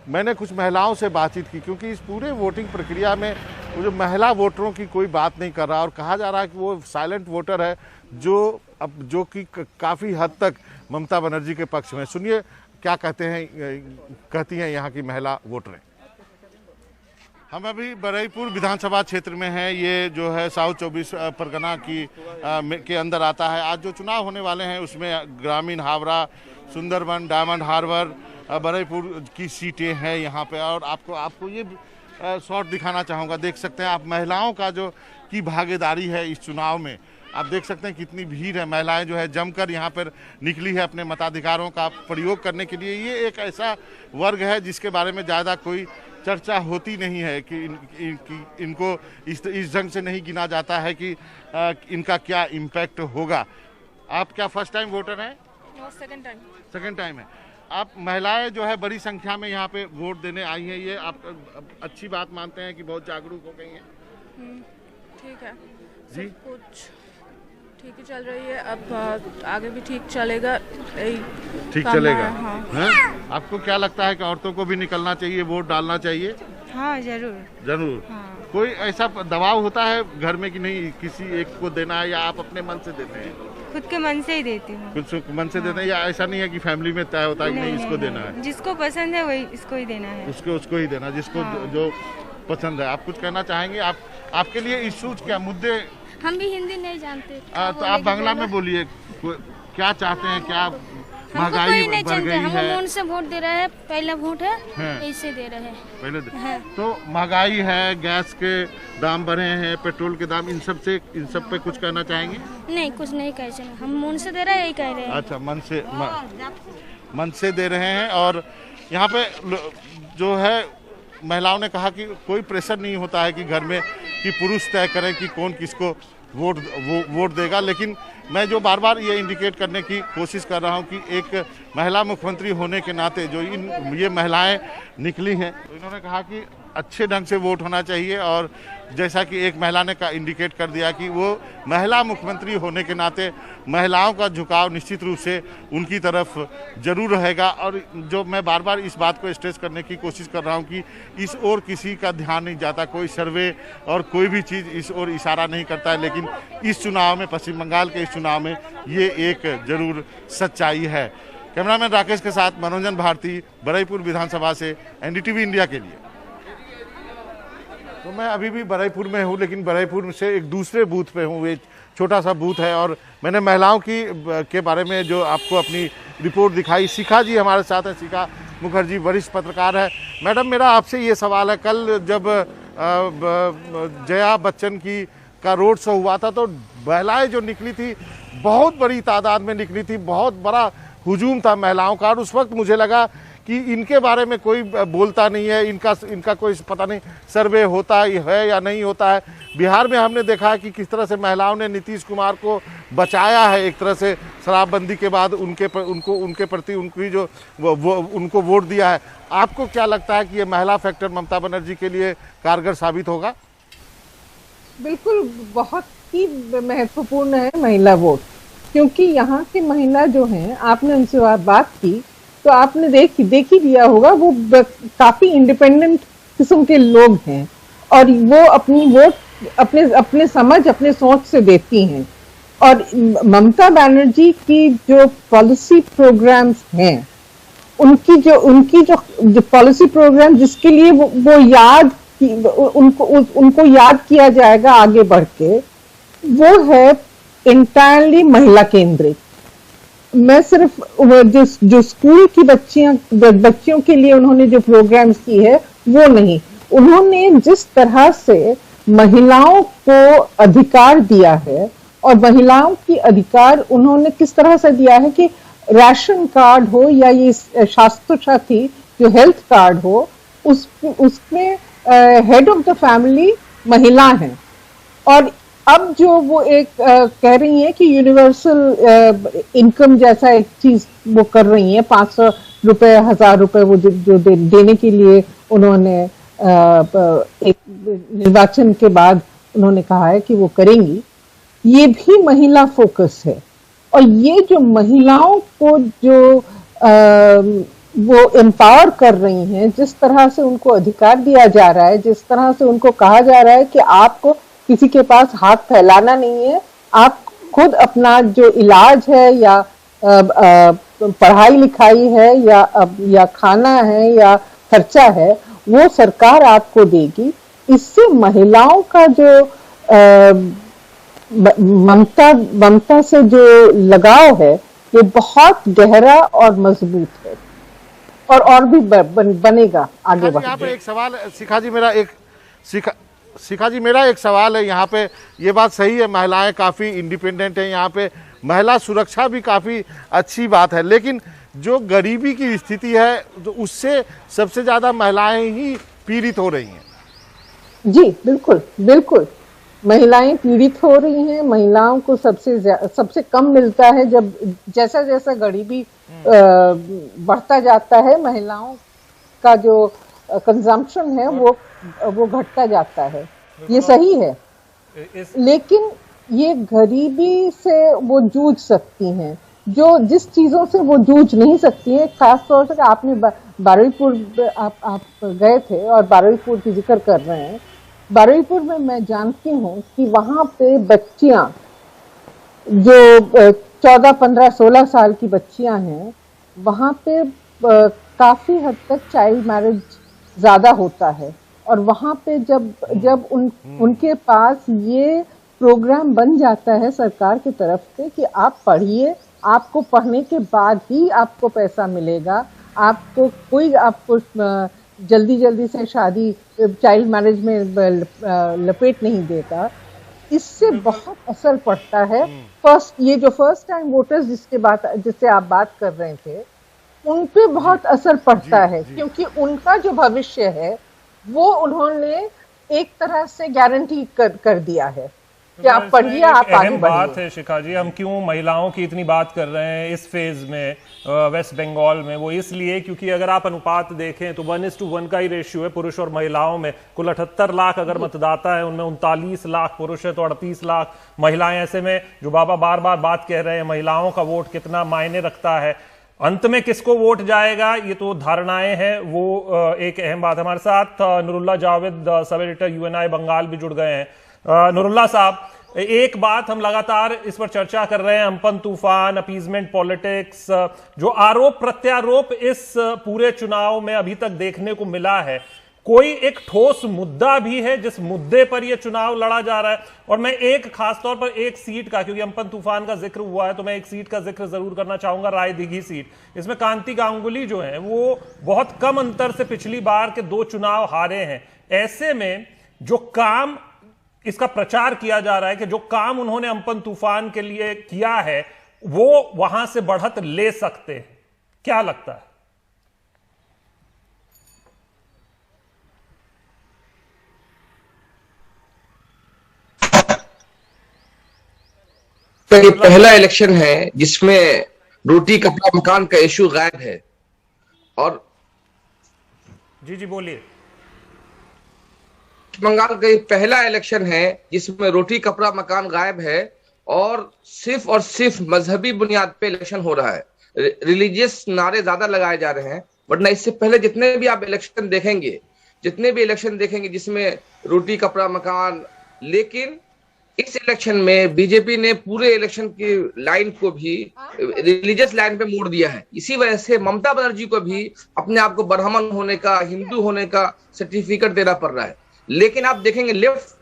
मैंने कुछ महिलाओं से बातचीत की, क्योंकि इस पूरे वोटिंग प्रक्रिया में वो जो महिला वोटरों की कोई बात नहीं कर रहा और कहा जा रहा है कि वो साइलेंट वोटर है जो कि काफ़ी हद तक ममता बनर्जी के पक्ष में। सुनिए क्या कहती हैं यहाँ की महिला वोटरें। हम अभी बरईपुर विधानसभा क्षेत्र में हैं। ये जो है साउथ 24 परगना के अंदर आता है। आज जो चुनाव होने वाले हैं उसमें ग्रामीण, हावड़ा, सुंदरबन, डायमंड हार्बर, बरईपुर की सीटें हैं यहाँ पे। और आपको ये शॉट दिखाना चाहूँगा। देख सकते हैं आप महिलाओं का जो की भागीदारी है इस चुनाव में। आप देख सकते हैं कितनी भीड़ है। महिलाएं जो है जमकर यहाँ पर निकली है अपने मताधिकारों का प्रयोग करने के लिए। ये एक ऐसा वर्ग है जिसके बारे में ज़्यादा कोई चर्चा होती नहीं है कि इनको इस ढंग से नहीं गिना जाता है कि इनका क्या इम्पैक्ट होगा। आप क्या फर्स्ट टाइम वोटर हैं? सेकेंड टाइम है। आप महिलाएं जो है बड़ी संख्या में यहाँ पे वोट देने आई हैं। ये आप अच्छी बात मानते हैं कि बहुत जागरूक हो गई हैं? ठीक है जी, कुछ ठीक ही चल रही है। अब आगे भी ठीक चलेगा। ठीक चलेगा। हाँ। आपको क्या लगता है कि औरतों को भी निकलना चाहिए, वोट डालना चाहिए? हाँ जरूर। हाँ। कोई ऐसा दबाव होता है घर में कि नहीं किसी एक को देना है, या आप अपने मन से देते हैं? खुद के मन से ही देती हूँ। कुछ मन से देते हैं, या ऐसा नहीं है कि फैमिली में तय होता है कि नहीं इसको देना है? जिसको पसंद है वही इसको ही देना है। उसको ही देना, जिसको जो पसंद है। आप कुछ कहना चाहेंगे? आपके लिए इश्यूज क्या, मुद्दे? हम भी हिंदी नहीं जानते। तो आप बांग्ला में बोलिए। क्या चाहते हैं? क्या महंगाई बढ़ गई है? हम उनसे वोट दे रहे हैं, पहला वोट है इससे दे रहे हैं। पहले तो महंगाई है, गैस के दाम बढ़े हैं, पेट्रोल के दाम, इन सब पे कुछ कहना चाहेंगे? नहीं, कुछ नहीं कह सकते। हम मन से दे रहे हैं, यही कह रहे हैं। अच्छा, मन से दे रहे हैं। और यहाँ पे जो है महिलाओं ने कहा कि कोई प्रेशर नहीं होता है कि घर में कि पुरुष तय करें कि कौन किसको वोट देगा। लेकिन मैं जो बार बार ये इंडिकेट करने की कोशिश कर रहा हूँ कि एक महिला मुख्यमंत्री होने के नाते जो ये महिलाएं निकली हैं, तो इन्होंने कहा कि अच्छे ढंग से वोट होना चाहिए। और जैसा कि एक महिला ने इंडिकेट कर दिया कि वो महिला मुख्यमंत्री होने के नाते महिलाओं का झुकाव निश्चित रूप से उनकी तरफ जरूर रहेगा। और जो मैं बार बार इस बात को स्ट्रेस करने की कोशिश कर रहा हूँ कि इस ओर किसी का ध्यान नहीं जाता, कोई सर्वे और कोई भी चीज़ इस ओर इशारा नहीं करता है। लेकिन इस चुनाव में, पश्चिम बंगाल के इस चुनाव में ये एक जरूर सच्चाई है। कैमरामैन राकेश के साथ मनोरंजन भारती, बरईपुर विधानसभा से, एनडीटीवी इंडिया के लिए। तो मैं अभी भी बरईपुर में हूँ, लेकिन बरईपुर से एक दूसरे बूथ पे हूँ। ये छोटा सा बूथ है और मैंने महिलाओं के बारे में जो आपको अपनी रिपोर्ट दिखाई। शिखा जी हमारे साथ हैं। शिखा मुखर्जी वरिष्ठ पत्रकार है। मैडम, मेरा आपसे ये सवाल है, कल जब जया बच्चन का रोड शो हुआ था तो महिलाएं जो निकली थी बहुत बड़ी तादाद में निकली थी, बहुत बड़ा हुजूम था महिलाओं का। और उस वक्त मुझे लगा कि इनके बारे में कोई बोलता नहीं है, इनका कोई पता नहीं सर्वे होता है या नहीं होता है। बिहार में हमने देखा है कि किस तरह से महिलाओं ने नीतीश कुमार को बचाया है एक तरह से शराबबंदी के बाद, उनके प्रति उनकी जो उनको वोट दिया है। आपको क्या लगता है कि ये महिला फैक्टर ममता बनर्जी के लिए कारगर साबित होगा? बिल्कुल, बहुत ही महत्वपूर्ण है महिला वोट, क्योंकि यहाँ की महिला जो हैं, आपने उनसे बात की तो आपने देख ही लिया होगा, वो काफी इंडिपेंडेंट किस्म के लोग हैं और वो अपनी वोट अपने समझ, अपने सोच से देती हैं। और ममता बनर्जी की जो पॉलिसी प्रोग्राम्स हैं, उनकी जो पॉलिसी प्रोग्राम जिसके लिए वो उनको याद किया जाएगा आगे बढ़ के, वो है इंटायरली महिला केंद्रित। मैं सिर्फ जो स्कूल की बच्चियों के लिए उन्होंने जो प्रोग्राम्स की है वो नहीं, उन्होंने जिस तरह से महिलाओं को अधिकार दिया है और महिलाओं की अधिकार उन्होंने किस तरह से दिया है कि राशन कार्ड हो या ये स्वास्थ्य साथी जो हेल्थ कार्ड हो, उसमें हेड ऑफ द फैमिली महिला हैं। और अब जो वो एक कह रही है कि यूनिवर्सल इनकम जैसा एक चीज वो कर रही है, 500 रुपए 1000 रुपए वो जो देने के लिए उन्होंने एक निर्वाचन के बाद उन्होंने कहा है कि वो करेंगी। ये भी महिला फोकस है। और ये जो महिलाओं को जो वो एम्पावर कर रही हैं, जिस तरह से उनको अधिकार दिया जा रहा है, जिस तरह से उनको कहा जा रहा है कि आपको किसी के पास हाथ फैलाना नहीं है, आप खुद अपना जो इलाज है या पढ़ाई लिखाई है या खाना है या खर्चा है वो सरकार आपको देगी। इससे महिलाओं का जो ममता से जो लगाव है ये बहुत गहरा और मजबूत है और भी बनेगा आगे बढ़। यहाँ पे एक सवाल शिखा जी मेरा एक सवाल है यहाँ पे। ये बात सही है, महिलाएं काफ़ी इंडिपेंडेंट हैं यहाँ पे, महिला सुरक्षा भी काफ़ी अच्छी बात है, लेकिन जो गरीबी की स्थिति है तो उससे सबसे ज़्यादा महिलाएं ही पीड़ित हो रही हैं। जी बिल्कुल बिल्कुल, महिलाएं पीड़ित हो रही हैं। महिलाओं को सबसे कम मिलता है। जब जैसा जैसा गरीबी बढ़ता जाता है, महिलाओं का जो कंजम्पशन है वो घटता जाता है। ये सही है, लेकिन ये गरीबी से वो जूझ सकती हैं, जो जिस चीजों से वो जूझ नहीं सकती है। खास तौर से आपने बारुईपुर आप गए थे और बारुईपुर की जिक्र कर रहे हैं। बारुईपुर में मैं जानती हूँ कि वहां पे बच्चियां जो 14, 15, 16 साल की बच्चियां हैं, वहां पे काफी हद तक चाइल्ड मैरिज ज्यादा होता है। और वहां पे जब उनके पास ये प्रोग्राम बन जाता है सरकार की तरफ से कि आप पढ़िए, आपको पढ़ने के बाद ही आपको पैसा मिलेगा, आपको जल्दी से शादी चाइल्ड मैरिज में लपेट नहीं देगा, इससे बहुत असर पड़ता है। ये जो फर्स्ट टाइम वोटर्स जिससे आप बात कर रहे थे, उन पे बहुत असर पड़ता है, क्योंकि उनका जो भविष्य है वो उन्होंने एक तरह से गारंटी कर दिया है कि आप पढ़िए, आप आगे बढ़िए। बात है शिखा जी, हम क्यों महिलाओं की इतनी बात कर रहे हैं इस फेज में वेस्ट बंगाल में, वो इसलिए क्योंकि अगर आप अनुपात देखें तो 1:1 का ही रेशियो है पुरुष और महिलाओं में। कुल 78 लाख अगर मतदाता है, उनमें 39 लाख पुरुष है तो 38 लाख महिलाएं। ऐसे में जो बाबा बार बार बात कह रहे हैं महिलाओं का वोट कितना मायने रखता है, अंत में किसको वोट जाएगा, ये तो धारणाएं हैं, वो एक अहम बात। हमारे साथ Nurullah Javed, sub editor Uni Bengal भी जुड़ गए हैं। नुरुल्लाह साहब, एक बात हम लगातार इस पर चर्चा कर रहे हैं, अम्पन तूफान, अपीजमेंट पॉलिटिक्स, जो आरोप प्रत्यारोप इस पूरे चुनाव में अभी तक देखने को मिला है, कोई एक ठोस मुद्दा भी है जिस मुद्दे पर यह चुनाव लड़ा जा रहा है? और मैं एक खासतौर पर एक सीट का, क्योंकि अम्पन तूफान का जिक्र हुआ है तो मैं एक सीट का जिक्र जरूर करना चाहूंगा, राय दिघी सीट। इसमें कांति गांगुली जो है वो बहुत कम अंतर से पिछली बार के 2 चुनाव हारे हैं। ऐसे में जो काम इसका प्रचार किया जा रहा है कि जो काम उन्होंने अम्पन तूफान के लिए किया है वो वहां से बढ़त ले सकते हैं, क्या लगता है? ये पहला इलेक्शन है जिसमें रोटी कपड़ा मकान का इश्यू गायब है। और जी बोलिए। बंगाल का ये पहला इलेक्शन है जिसमें रोटी कपड़ा मकान गायब है और सिर्फ मजहबी बुनियाद पे इलेक्शन हो रहा है। रिलीजियस नारे ज्यादा लगाए जा रहे हैं, वरना इससे पहले जितने भी आप इलेक्शन देखेंगे जिसमें रोटी कपड़ा मकान, लेकिन इस इलेक्शन में बीजेपी ने पूरे इलेक्शन की लाइन को भी रिलीजियस लाइन पे मोड़ दिया है। इसी वजह से ममता बनर्जी को भी अपने आप को ब्राह्मण होने का, हिंदू होने का सर्टिफिकेट देना पड़ रहा है। लेकिन आप देखेंगे लेफ्ट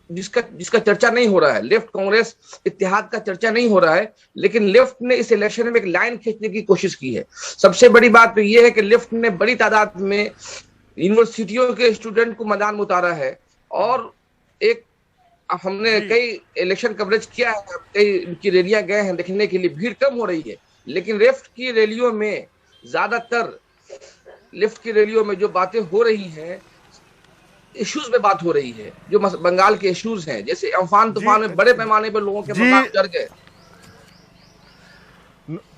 जिसका चर्चा नहीं हो रहा है, लेफ्ट कांग्रेस इत्तेहाद का चर्चा नहीं हो रहा है, लेकिन लेफ्ट ने इस इलेक्शन में एक लाइन खींचने की कोशिश की है। सबसे बड़ी बात तो यह है कि लेफ्ट ने बड़ी तादाद में यूनिवर्सिटियों के स्टूडेंट को मैदान में उतारा है। और एक हमने कई इलेक्शन कवरेज किया है, कई उनकी रैलियां गए हैं देखने के लिए, भीड़ कम हो रही है, लेकिन लेफ्ट की रैलियों में ज्यादातर जो बातें हो रही हैं इश्यूज पे बात हो रही है, जो बंगाल के इश्यूज हैं, जैसे अम्फान तूफान में बड़े पैमाने पर लोगों के मकान जल गए।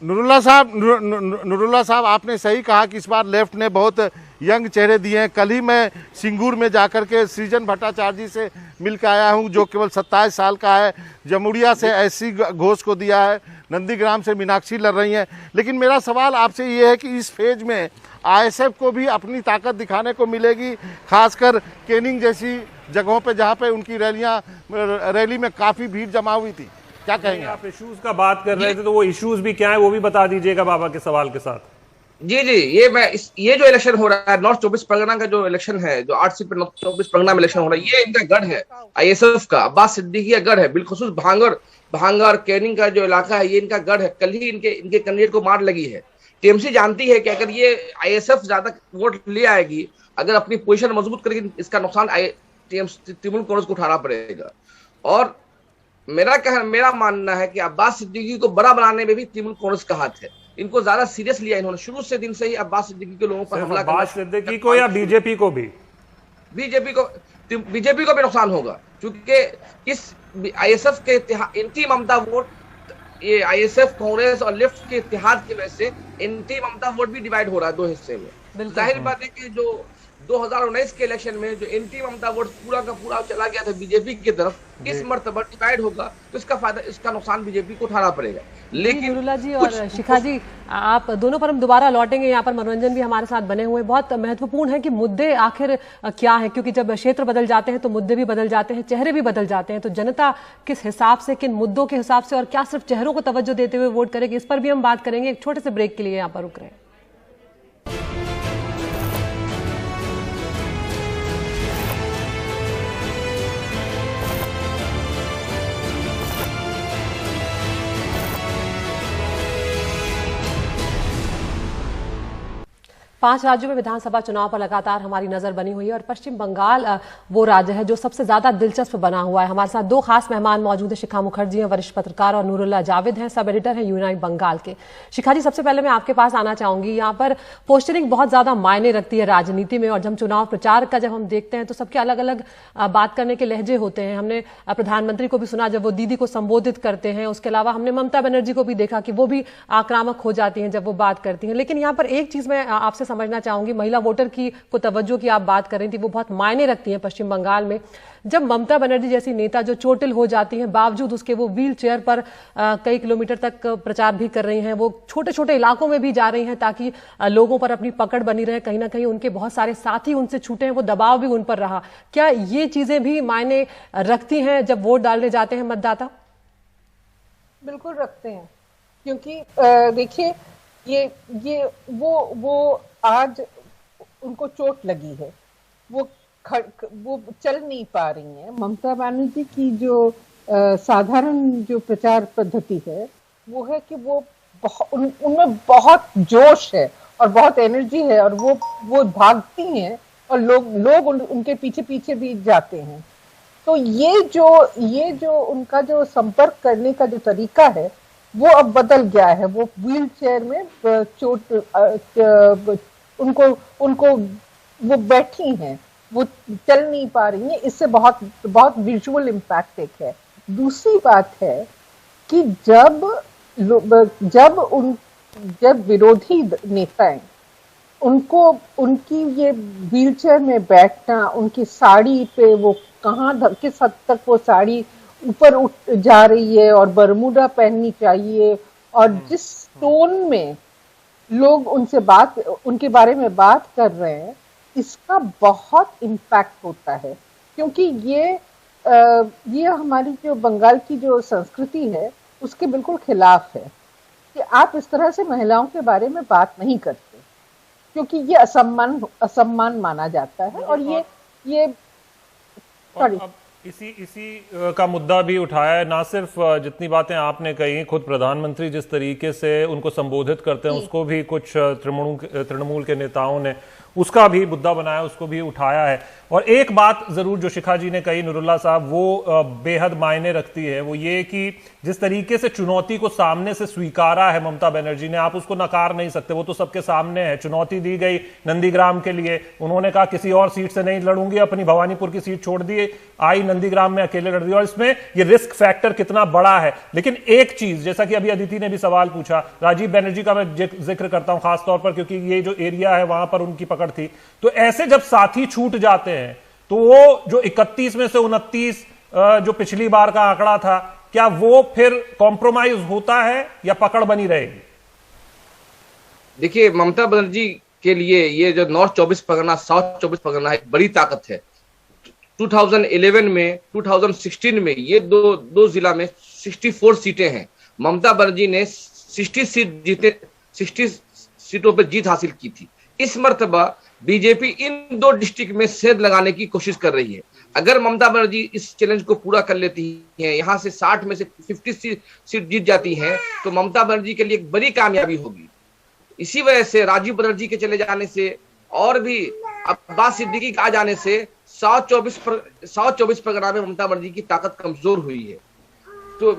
नुरुल्लाह साहब, आपने सही कहा कि इस बार लेफ्ट ने बहुत यंग चेहरे दिए हैं। कल ही मैं सिंगूर में जाकर के सृजन भट्टाचार्य जी से मिल के आया हूं, जो केवल 27 साल का है, जमुड़िया से एससी घोष को दिया है। नंदीग्राम से मीनाक्षी लड़ रही हैं। लेकिन मेरा सवाल आपसे ये है कि इस फेज में आईएसएफ को भी अपनी ताकत दिखाने को मिलेगी, खासकर केनिंग जैसी जगहों पे जहाँ पे उनकी रैली में काफ़ी भीड़ जमा हुई थी। क्या कहेंगे आप इश्यूज का बात कर रहे थे, तो वो इश्यूज भी क्या है वो भी बता दीजिएगा बाबा के सवाल के साथ। जी जी, ये जो इलेक्शन हो रहा है नॉर्थ 24 परगना का जो इलेक्शन है, जो 8 सीट पर नॉर्थ 24 परगना में इलेक्शन हो रहा है, ये इनका गढ़ है आईएसएफ का, अब्बास सिद्दीकी का गढ़ है। बिलखुसूस भांगर केनिंग का जो इलाका है ये इनका गढ़ है। कल ही इनके कैंडिडेट को मार लगी है। टीएमसी जानती है कि अगर ये आईएसएफ ज्यादा वोट ले आएगी, अगर अपनी पोजीशन मजबूत करेगी, इसका नुकसान तृणमूल कांग्रेस को उठाना पड़ेगा। और मेरा मानना है कि अब्बास सिद्दीकी को बड़ा बनाने में भी तृणमूल कांग्रेस का हाथ है। इनको ज्यादा सीरियस लिया इन्होंने, शुरू से दिन से ही अब्बास सिद्दीकी के लोगों पर हमला करना। अब्बास सिद्दीकी को या बीजेपी को भी? बीजेपी को भी नुकसान होगा, क्योंकि इस आईएसएफ के एंटी ममता वोट, ये आईएसएफ कांग्रेस और लेफ्ट के इत्तेहाद की वजह से एंटी ममता वोट भी डिवाइड हो रहा है दो हिस्से में। जाहिर बात है कि जो 2019 के इलेक्शन में जो एंटी ममता वोट पूरा का पूरा चला गया था बीजेपी की तरफ, इस मर्तबा डिवाइड होगा तो इसका नुकसान बीजेपी को उठाना पड़ेगा। लेकिन नुरुल्लाह जी और शिखा जी, आप दोनों पर हम दोबारा लौटेंगे। यहाँ पर मनोरंजन भी हमारे साथ बने हुए। बहुत महत्वपूर्ण है कि मुद्दे आखिर क्या है, क्योंकि जब क्षेत्र बदल जाते हैं तो मुद्दे भी बदल जाते हैं, चेहरे भी बदल जाते हैं। तो जनता किस हिसाब से, किन मुद्दों के हिसाब से और क्या सिर्फ चेहरों को तवज्जो देते हुए वोट करेगी, इस पर भी हम बात करेंगे। एक छोटे से ब्रेक के लिए यहाँ पर रुक रहे हैं। पांच राज्यों में विधानसभा चुनाव पर लगातार हमारी नजर बनी हुई है और पश्चिम बंगाल वो राज्य है जो सबसे ज्यादा दिलचस्प बना हुआ है। हमारे साथ दो खास मेहमान मौजूद हैं। शिखा मुखर्जी हैं, वरिष्ठ पत्रकार, और नुरुल्लाह जावेद हैं, सब एडिटर हैं यूनाइट बंगाल के। शिखा जी, सबसे पहले मैं आपके पास आना चाहूंगी। यहाँ पर पोस्टरिंग बहुत ज्यादा मायने रखती है राजनीति में, और जब हम चुनाव प्रचार का जब हम देखते हैं तो सबके अलग अलग बात करने के लहजे होते हैं। हमने प्रधानमंत्री को भी सुना जब वो दीदी को संबोधित करते हैं, उसके अलावा हमने ममता बनर्जी को भी देखा कि वो भी आक्रामक हो जाती हैं जब वो बात करती हैं। लेकिन यहाँ पर एक चीज मैं आपसे समझना चाहूंगी, महिला वोटर की को तवज्जो की आप बात कर रही थी, वो बहुत मायने रखती हैं पश्चिम बंगाल में। जब ममता बनर्जी जैसी नेता जो चोटिल हो जाती हैं, बावजूद उसके वो व्हील चेयर पर कई किलोमीटर तक प्रचार भी कर रही हैं, वो छोटे छोटे इलाकों में भी जा रही हैं ताकि लोगों पर अपनी पकड़ बनी रहे। कहीं ना कहीं उनके बहुत सारे साथी उनसे छूटे हैं, वो दबाव भी उन पर रहा। क्या ये चीजें भी मायने रखती हैं जब वोट डालने जाते हैं मतदाता? बिल्कुल रखते हैं, क्योंकि देखिए ये वो आज उनको चोट लगी है, वो चल नहीं पा रही हैं। ममता बनर्जी की जो साधारण जो प्रचार पद्धति है वो है कि वो उनमें बहुत जोश है और बहुत एनर्जी है, और वो भागती हैं और लोग उनके पीछे पीछे भी जाते हैं। तो ये जो उनका जो संपर्क करने का जो तरीका है वो अब बदल गया है। वो व्हील चेयर में उनको वो बैठी हैं, वो चल नहीं पा रही हैं। इससे बहुत विजुअल इम्पैक्ट एक है। दूसरी बात है कि जब विरोधी नेताएं उनकी ये व्हीलचेयर में बैठना, उनकी साड़ी पे वो किस हद तक वो साड़ी ऊपर उठ जा रही है और बरमूडा पहननी चाहिए, और जिस टोन में लोग उनके बारे में बात कर रहे हैं, इसका बहुत इम्पैक्ट होता है। क्योंकि ये हमारी जो बंगाल की जो संस्कृति है उसके बिल्कुल खिलाफ है कि आप इस तरह से महिलाओं के बारे में बात नहीं करते, क्योंकि ये असम्मान माना जाता है। और ये इसी का मुद्दा भी उठाया है। ना सिर्फ जितनी बातें आपने कही, खुद प्रधानमंत्री जिस तरीके से उनको संबोधित करते हैं उसको भी कुछ तृणमूल के नेताओं ने उसका भी मुद्दा बनाया, उसको भी उठाया है। और एक बात जरूर जो शिखा जी ने कही नुरुल्लाह साहब, वो बेहद मायने रखती है, वो ये कि जिस तरीके से चुनौती को सामने से स्वीकारा है ममता बनर्जी ने, आप उसको नकार नहीं सकते। वो तो सबके सामने है। चुनौती दी गई नंदीग्राम के लिए, उन्होंने कहा किसी और सीट से नहीं लड़ूंगी, अपनी भवानीपुर की सीट छोड़ दी, आई नंदीग्राम में अकेले लड़ दी। और इसमें ये रिस्क फैक्टर कितना बड़ा है। लेकिन एक चीज, जैसा कि अभी अदिति ने भी सवाल पूछा, राजीव बनर्जी का मैं जिक्र करता हूं खासतौर पर, क्योंकि ये जो एरिया है वहां पर उनकी पकड़ थी। तो ऐसे जब साथी छूट जाते हैं तो वो जो 31 में से 29 जो पिछली बार का आंकड़ा था, क्या वो फिर कॉम्प्रोमाइज होता है या पकड़ बनी रहेगी? देखिए, ममता बनर्जी के लिए ये जो नॉर्थ 24 परगना, साउथ 24 परगना एक बड़ी ताकत है। 2011 में, 2016 में ये दो जिला में 64 सीटें हैं। ममता बनर्जी ने 60 सीटों पर जीत हासिल की थी। इस मर्तबा बीजेपी इन 2 डिस्ट्रिक्ट में सेंध लगाने की कोशिश कर रही है। अगर ममता बनर्जी इस चैलेंज को पूरा कर लेती है, यहां से 60 में से 50 सीट जीत जाती हैं, तो ममता बनर्जी के लिए एक बड़ी कामयाबी होगी। इसी वजह से राजीव बनर्जी के चले जाने से और भी अब्बास सिद्दीकी के आ जाने से साउथ 24 परगना में ममता बनर्जी की ताकत कमजोर हुई है। तो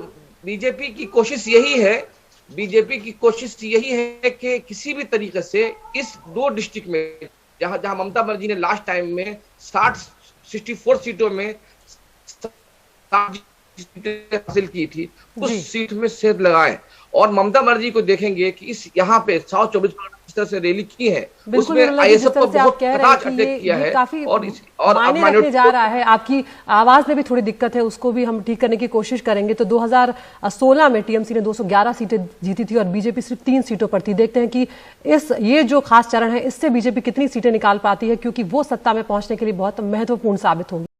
बीजेपी की कोशिश यही है कि किसी भी तरीके से इस 2 डिस्ट्रिक्ट में जहां ममता बनर्जी ने लास्ट टाइम में 64 सीटों में हासिल की थी, उस सीट में सेंध लगाए। और ममता बनर्जी को देखेंगे कि इस यहाँ पे साउथ 24 जिस तरह से रैली की है, उसमें आईएसएफ को बहुत कटाक्ष अटैक किया है और मायने जा रहा है। आपकी आवाज में भी थोड़ी दिक्कत है, उसको भी हम ठीक करने की कोशिश करेंगे। तो 2016 में टीएमसी ने 211 सीटें जीती थी और बीजेपी सिर्फ 3 सीटों पर थी। देखते हैं कि ये जो खास चरण है, इससे बीजेपी कितनी सीटें निकाल पाती है, क्योंकि वो सत्ता में पहुंचने के लिए बहुत महत्वपूर्ण साबित होगी।